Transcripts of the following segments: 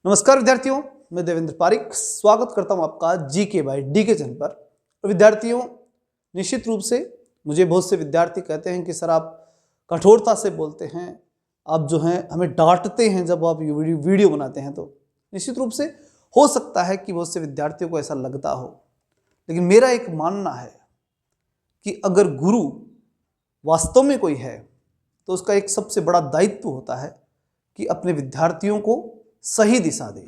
नमस्कार विद्यार्थियों, मैं देवेंद्र पारिक स्वागत करता हूं आपका जीके बाय डीके चैनल पर। तो विद्यार्थियों, निश्चित रूप से मुझे बहुत से विद्यार्थी कहते हैं कि सर आप कठोरता से बोलते हैं, आप जो हैं हमें डांटते हैं जब आप वीडियो बनाते हैं। तो निश्चित रूप से हो सकता है कि बहुत से विद्यार्थियों को ऐसा लगता हो, लेकिन मेरा एक मानना है कि अगर गुरु वास्तव में कोई है तो उसका एक सबसे बड़ा दायित्व होता है कि अपने विद्यार्थियों को सही दिशा दे।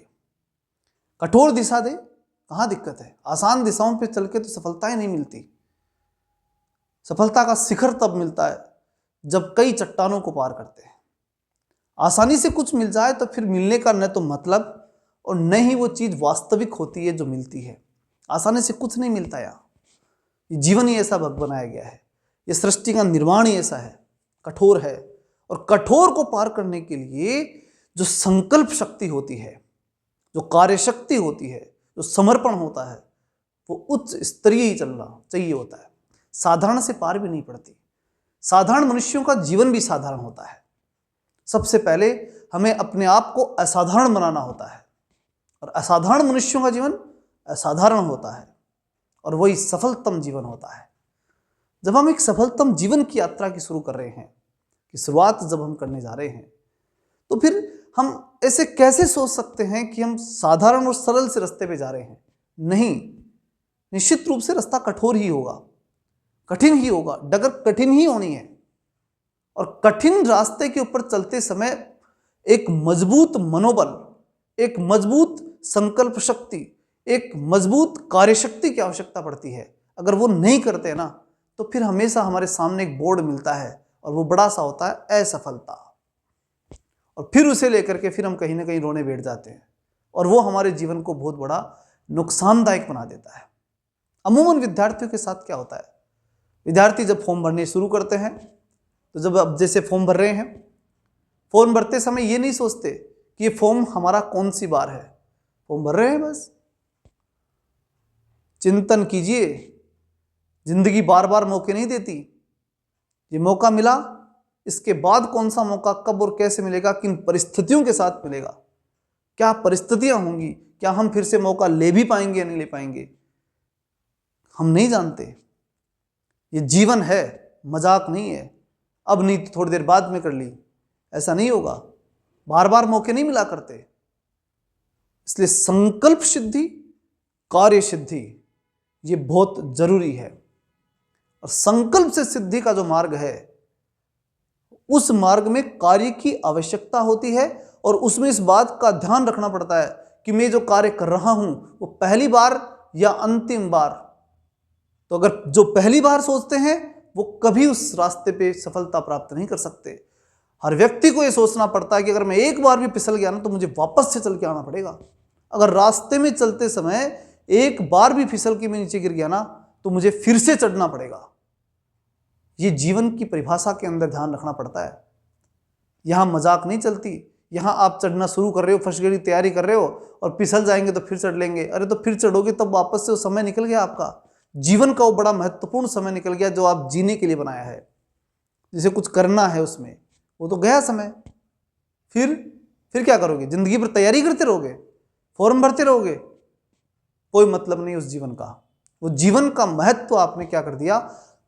कठोर दिशा दे, कहाँ दिक्कत है? आसान दिशाओं पे चल के तो सफलताएं नहीं मिलती। सफलता का शिखर तब मिलता है जब कई चट्टानों को पार करते हैं। आसानी से कुछ मिल जाए तो फिर मिलने का न तो मतलब और न ही वो चीज वास्तविक होती है जो मिलती है। आसानी से कुछ नहीं मिलता। ये जीवन ही ऐसा बनाया गया है, ये सृष्टि का निर्माण ही ऐसा है, कठोर है। और कठोर को पार करने के लिए जो संकल्प शक्ति होती है, जो कार्य शक्ति होती है, जो समर्पण होता है, वो उच्च स्तरीय ही चलना चाहिए होता है। साधारण से पार भी नहीं पड़ती। साधारण मनुष्यों का जीवन भी साधारण होता है। सबसे पहले हमें अपने आप को असाधारण बनाना होता है, और असाधारण मनुष्यों का जीवन असाधारण होता है, और वही सफलतम जीवन होता है। जब हम एक सफलतम जीवन की यात्रा की शुरू कर रहे हैं, कि शुरुआत जब हम करने जा रहे हैं, तो फिर हम ऐसे कैसे सोच सकते हैं कि हम साधारण और सरल से रास्ते पे जा रहे हैं? नहीं, निश्चित रूप से रास्ता कठोर ही होगा, कठिन ही होगा, डगर कठिन ही होनी है। और कठिन रास्ते के ऊपर चलते समय एक मजबूत मनोबल, एक मजबूत संकल्प शक्ति, एक मजबूत कार्यशक्ति की आवश्यकता पड़ती है। अगर वो नहीं करते ना, तो फिर हमेशा हमारे सामने एक बोर्ड मिलता है, और वो बड़ा सा होता है असफलता। और फिर उसे लेकर के फिर हम कहीं ना कहीं रोने बैठ जाते हैं, और वो हमारे जीवन को बहुत बड़ा नुकसानदायक बना देता है। अमूमन विद्यार्थियों के साथ क्या होता है? विद्यार्थी जब फॉर्म भरने शुरू करते हैं, तो जब अब जैसे फॉर्म भर रहे हैं, फॉर्म भरते समय ये नहीं सोचते कि ये फॉर्म हमारा कौन सी बार है। फॉर्म भर रहे हैं बस। चिंतन कीजिए, जिंदगी बार बार मौके नहीं देती। ये मौका मिला, इसके बाद कौन सा मौका कब और कैसे मिलेगा, किन परिस्थितियों के साथ मिलेगा, क्या परिस्थितियां होंगी, क्या हम फिर से मौका ले भी पाएंगे या नहीं ले पाएंगे, हम नहीं जानते। ये जीवन है, मजाक नहीं है। अब नहीं तो थोड़ी देर बाद में कर ली, ऐसा नहीं होगा। बार बार मौके नहीं मिला करते। इसलिए संकल्प सिद्धि, कार्य सिद्धि, ये बहुत जरूरी है। और संकल्प से सिद्धि का जो मार्ग है, उस मार्ग में कार्य की आवश्यकता होती है, और उसमें इस बात का ध्यान रखना पड़ता है कि मैं जो कार्य कर रहा हूं वो पहली बार या अंतिम बार। तो अगर जो पहली बार सोचते हैं वो कभी उस रास्ते पे सफलता प्राप्त नहीं कर सकते। हर व्यक्ति को यह सोचना पड़ता है कि अगर मैं एक बार भी फिसल गया ना, तो मुझे वापस से चल के आना पड़ेगा। अगर रास्ते में चलते समय एक बार भी फिसल के मैं नीचे गिर गया ना, तो मुझे फिर से चढ़ना पड़ेगा। ये जीवन की परिभाषा के अंदर ध्यान रखना पड़ता है। यहां मजाक नहीं चलती। यहां आप चढ़ना शुरू कर रहे हो, फर्स्ट ग्रेड की तैयारी कर रहे हो, और फिसल जाएंगे तो फिर चढ़ लेंगे। अरे तो फिर चढ़ोगे तब वापस से वो समय निकल गया आपका। जीवन का वो बड़ा महत्वपूर्ण समय निकल गया जो आप जीने के लिए बनाया है, जिसे कुछ करना है उसमें, वो तो गया समय। फिर क्या करोगे? जिंदगी भर तैयारी करते रहोगे, फॉर्म भरते रहोगे, कोई मतलब नहीं उस जीवन का। वो जीवन का महत्व आपने क्या कर दिया?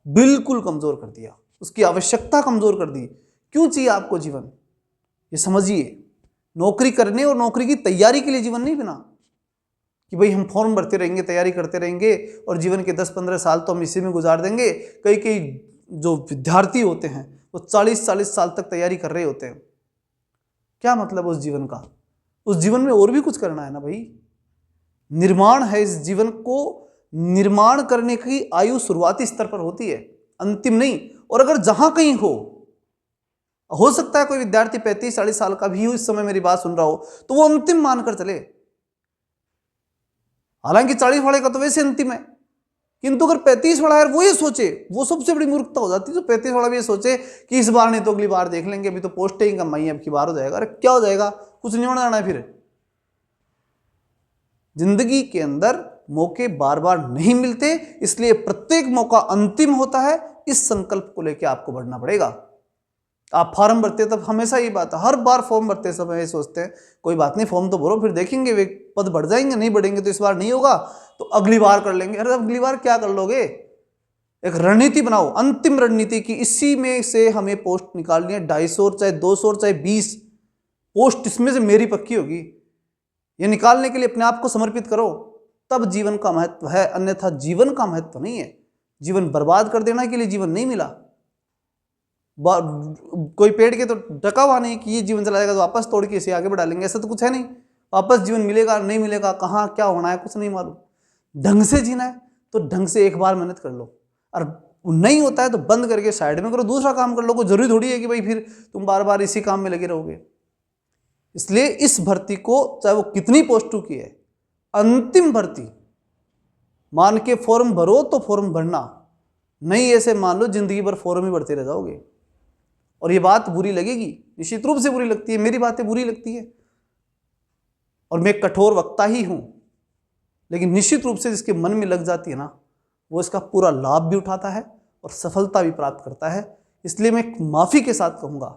बिल्कुल कमजोर कर दिया। उसकी आवश्यकता कमजोर कर दी। क्यों चाहिए आपको जीवन? ये समझिए, नौकरी करने और नौकरी की तैयारी के लिए जीवन नहीं बना कि भाई हम फॉर्म भरते रहेंगे, तैयारी करते रहेंगे, और जीवन के 10-15 साल तो हम इसी में गुजार देंगे। कई जो विद्यार्थी होते हैं वो 40-40 साल तक तैयारी कर रहे होते हैं। क्या मतलब उस जीवन का? उस जीवन में और भी कुछ करना है ना भाई। निर्माण है इस जीवन को। निर्माण करने की आयु शुरुआती स्तर पर होती है, अंतिम नहीं। और अगर जहां कहीं हो सकता है कोई विद्यार्थी 35-40 साल का भी हो, इस समय मेरी बात सुन रहा हो, तो वो अंतिम मानकर चले। हालांकि 40 वाले का तो वैसे अंतिम है, किंतु अगर 35 वाला है वो ये सोचे, वो सबसे बड़ी मूर्खता हो जाती है। तो 35 वाला भी ये सोचे कि इस बार नहीं तो अगली बार देख लेंगे, अभी तो पोस्टें ही कम आई है, अब की बार हो जाएगा। अरे क्या हो जाएगा? कुछ नहीं होना है। फिर जिंदगी के अंदर मौके बार बार नहीं मिलते, इसलिए प्रत्येक मौका अंतिम होता है। इस संकल्प को लेकर आपको बढ़ना पड़ेगा। आप फॉर्म भरते हैं तब हमेशा ये बात है, हर बार फॉर्म भरते समय ये सोचते हैं कोई बात नहीं फॉर्म तो भरो, फिर देखेंगे वे पद बढ़ जाएंगे, नहीं बढ़ेंगे तो इस बार नहीं होगा तो अगली बार कर लेंगे। अरे अगली बार क्या कर लोगे? एक रणनीति बनाओ, अंतिम रणनीति की इसी में से हमें पोस्ट निकालनी है, 250 और चाहे 200 और चाहे 20 पोस्ट इसमें से मेरी पक्की होगी। ये निकालने के लिए अपने आप को समर्पित करो, तब जीवन का महत्व है, अन्यथा जीवन का महत्व नहीं है। जीवन बर्बाद कर देना के लिए जीवन नहीं मिला। कोई पेड़ के तो ढका हुआ नहीं कि ये जीवन चला जाएगा तो वापस तोड़ के इसे आगे बढ़ा लेंगे, ऐसा तो कुछ है नहीं। वापस जीवन मिलेगा नहीं मिलेगा, कहाँ क्या होना है कुछ नहीं मालूम। ढंग से जीना है तो ढंग से एक बार मेहनत कर लो, और नहीं होता है तो बंद करके साइड में करो, दूसरा काम कर लो। कोई जरूरी थोड़ी है कि भाई फिर तुम बार बार इसी काम में लगे रहोगे। इसलिए इस भर्ती को, चाहे वो कितनी पोस्टों की है, अंतिम भर्ती मान के फॉर्म भरो तो फॉर्म भरना, नहीं ऐसे मान लो जिंदगी भर फॉर्म ही भरते रह जाओगे। और ये बात बुरी लगेगी, निश्चित रूप से बुरी लगती है, मेरी बातें बुरी लगती है और मैं कठोर वक्ता ही हूं, लेकिन निश्चित रूप से जिसके मन में लग जाती है ना, वो इसका पूरा लाभ भी उठाता है और सफलता भी प्राप्त करता है। इसलिए मैं माफ़ी के साथ कहूँगा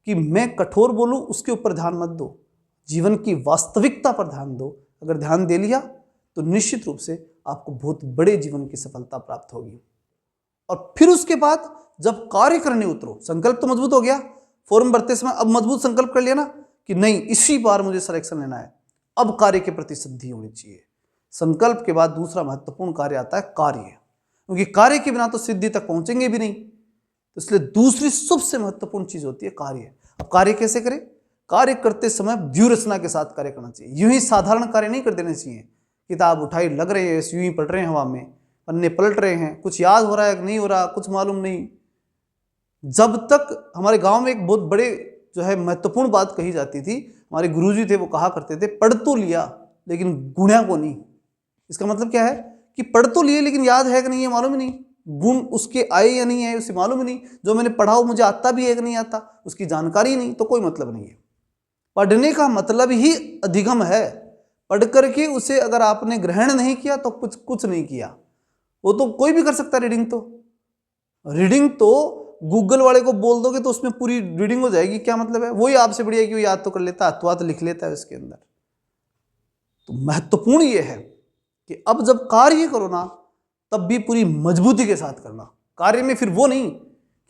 कि मैं कठोर बोलूँ उसके ऊपर ध्यान मत दो, जीवन की वास्तविकता पर ध्यान दो। अगर ध्यान दे लिया तो निश्चित रूप से आपको बहुत बड़े जीवन की सफलता प्राप्त होगी। और फिर उसके बाद जब कार्य करने उतरो, संकल्प तो मजबूत हो गया, फॉर्म भरते समय अब मजबूत संकल्प कर लिया ना कि नहीं इसी बार मुझे सिलेक्शन लेना है, अब कार्य के प्रति सिद्धि होनी चाहिए। संकल्प के बाद दूसरा महत्वपूर्ण कार्य आता है कार्य, क्योंकि कार्य के बिना तो सिद्धि तक पहुंचेंगे भी नहीं। तो इसलिए दूसरी सबसे महत्वपूर्ण चीज होती है कार्य। अब कार्य कैसे करें? कार्य करते समय व्यूह रचना के साथ कार्य करना चाहिए। यूं ही साधारण कार्य नहीं कर देने चाहिए, किताब उठाई लग रहे हैं, यूं ही पढ़ रहे हैं, हवा में पन्ने पलट रहे हैं, कुछ याद हो रहा है नहीं हो रहा कुछ मालूम नहीं। जब तक हमारे गांव में एक बहुत बड़े जो है महत्वपूर्ण बात कही जाती थी, हमारे गुरुजी थे वो कहा करते थे, पढ़ तो लिया लेकिन गुणा को नहीं। इसका मतलब क्या है कि पढ़ तो लिए लेकिन याद है कि नहीं है मालूम ही नहीं, गुण उसके आए या नहीं आए उसे मालूम ही नहीं, जो मैंने पढ़ा हो मुझे आता भी है कि नहीं आता उसकी जानकारी नहीं, तो कोई मतलब नहीं है। पढ़ने का मतलब ही अधिगम है, पढ़ करके उसे अगर आपने ग्रहण नहीं किया तो कुछ नहीं किया। वो तो कोई भी कर सकता है, रीडिंग तो गूगल वाले को बोल दोगे तो उसमें पूरी रीडिंग हो जाएगी, क्या मतलब है? वही आपसे बढ़िया कि वो याद तो कर लेता है, हाथ लिख लेता है उसके अंदर। तो महत्वपूर्ण ये है कि अब जब कार्य करो ना तब भी पूरी मजबूती के साथ करना। कार्य में फिर वो नहीं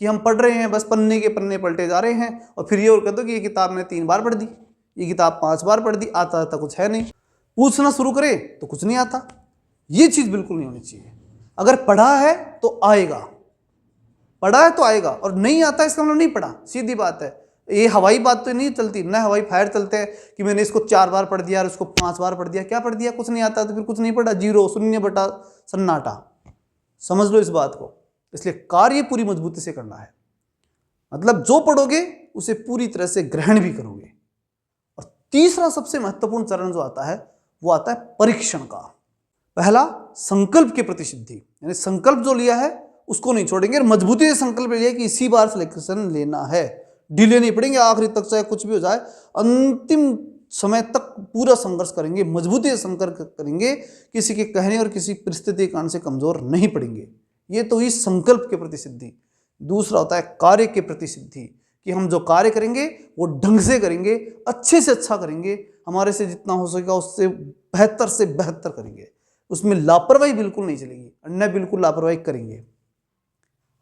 कि हम पढ़ रहे हैं बस पन्ने के पन्ने पलटे जा रहे हैं और फिर ये और कह दो कि ये किताब मैंने 3 बार पढ़ दी, ये किताब 5 बार पढ़ दी, आता कुछ है नहीं। पूछना शुरू करे तो कुछ नहीं आता, ये चीज बिल्कुल नहीं होनी चाहिए। अगर पढ़ा है तो आएगा, पढ़ा है तो आएगा, और नहीं आता इसका मतलब नहीं पढ़ा, सीधी बात है। ये हवाई बात तो नहीं चलती ना, हवाई फायर चलते हैं कि मैंने इसको 4 बार पढ़ दिया और इसको 5 बार पढ़ दिया, क्या पढ़ दिया? कुछ नहीं आता तो फिर कुछ नहीं पढ़ा, 0 शून्य बटा सन्नाटा। समझ लो इस बात को। इसलिए कार्य पूरी मजबूती से करना है, मतलब जो पढ़ोगे उसे पूरी तरह से ग्रहण भी करोगे। और तीसरा सबसे महत्वपूर्ण चरण जो आता है वो आता है परीक्षण का। पहला संकल्प के प्रति सिद्धि, यानी संकल्प जो लिया है उसको नहीं छोड़ेंगे, मजबूती से संकल्प लिया कि इसी बार सिलेक्शन लेना है, डिले नहीं पड़ेंगे, आखिरी तक चाहे कुछ भी हो जाए, अंतिम समय तक पूरा संघर्ष करेंगे, मजबूती से संघर्ष करेंगे, किसी के कहने और किसी परिस्थिति कारण से कमजोर नहीं पड़ेंगे। ये तो इस संकल्प के प्रति सिद्धि। दूसरा होता है कार्य के प्रति सिद्धि, कि हम जो कार्य करेंगे वो ढंग से करेंगे, अच्छे से अच्छा करेंगे, हमारे से जितना हो सकेगा उससे बेहतर करेंगे, उसमें लापरवाही बिल्कुल नहीं चलेगी, अन्य बिल्कुल लापरवाही करेंगे।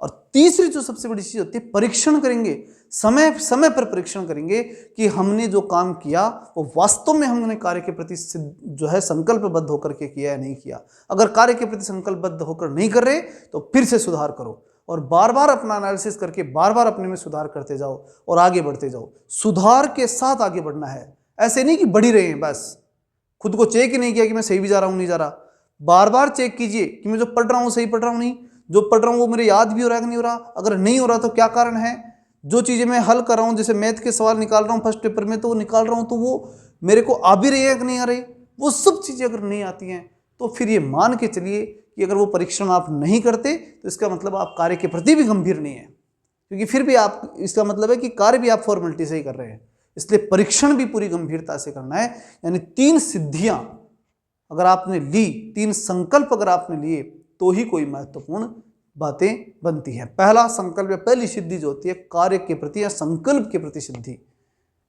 और तीसरी जो सबसे बड़ी चीज होती है परीक्षण करेंगे, समय समय पर परीक्षण करेंगे कि हमने जो काम किया वो वास्तव में हमने कार्य के प्रति जो है संकल्पबद्ध होकर के किया या नहीं किया। अगर कार्य के प्रति संकल्पबद्ध होकर नहीं कर रहे तो फिर से सुधार करो और बार बार अपना एनालिसिस करके बार बार अपने में सुधार करते जाओ और आगे बढ़ते जाओ। सुधार के साथ आगे बढ़ना है, ऐसे नहीं कि बढ़ी रहे हैं बस, खुद को चेक ही नहीं किया कि मैं सही भी जा रहा हूं नहीं जा रहा। बार बार चेक कीजिए कि मैं जो पढ़ रहा हूं सही पढ़ रहा हूं नहीं, जो पढ़ रहा हूं वो मेरे याद भी हो रहा है कि नहीं हो रहा, अगर नहीं हो रहा तो क्या कारण है। जो चीज़ें मैं हल कर रहा हूं, जैसे मैथ के सवाल निकाल रहा हूं फर्स्ट पेपर में, तो वो निकाल रहा हूं तो वो मेरे को आ भी रही है कि नहीं आ रही, वो सब चीज़ें अगर नहीं आती हैं तो फिर ये मान के चलिए कि अगर वो परीक्षण आप नहीं करते तो इसका मतलब आप कार्य के प्रति भी गंभीर नहीं है, क्योंकि फिर भी आप, इसका मतलब है कि कार्य भी आप फॉर्मेलिटी से ही कर रहे हैं। इसलिए परीक्षण भी पूरी गंभीरता से करना है। यानी 3 सिद्धियां अगर आपने ली, 3 संकल्प अगर आपने लिए तो ही कोई महत्वपूर्ण बातें बनती हैं। पहला संकल्प या पहली सिद्धि जो होती है कार्य के प्रति या संकल्प के प्रति सिद्धि,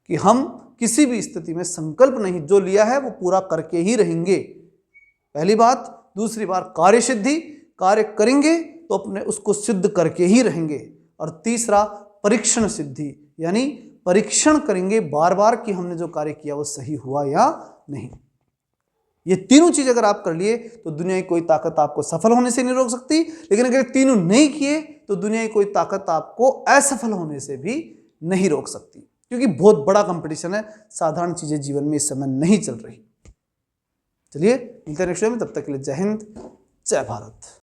कि हम किसी भी स्थिति में संकल्प नहीं, जो लिया है वो पूरा करके ही रहेंगे, पहली बात। दूसरी बात कार्य सिद्धि, कार्य करेंगे तो अपने उसको सिद्ध करके ही रहेंगे। और तीसरा परीक्षण सिद्धि, यानी परीक्षण करेंगे बार बार कि हमने जो कार्य किया वो सही हुआ या नहीं। ये तीनों चीज अगर आप कर लिए तो दुनिया की कोई ताकत आपको सफल होने से नहीं रोक सकती, लेकिन अगर तीनों नहीं किए तो दुनिया की कोई ताकत आपको असफल होने से भी नहीं रोक सकती, क्योंकि बहुत बड़ा कंपटीशन है, साधारण चीजें जीवन में इस समय नहीं चल रही। चलिए मिलते हैं नेक्स्ट वीडियो में, तब तक के लिए जय हिंद, जय भारत।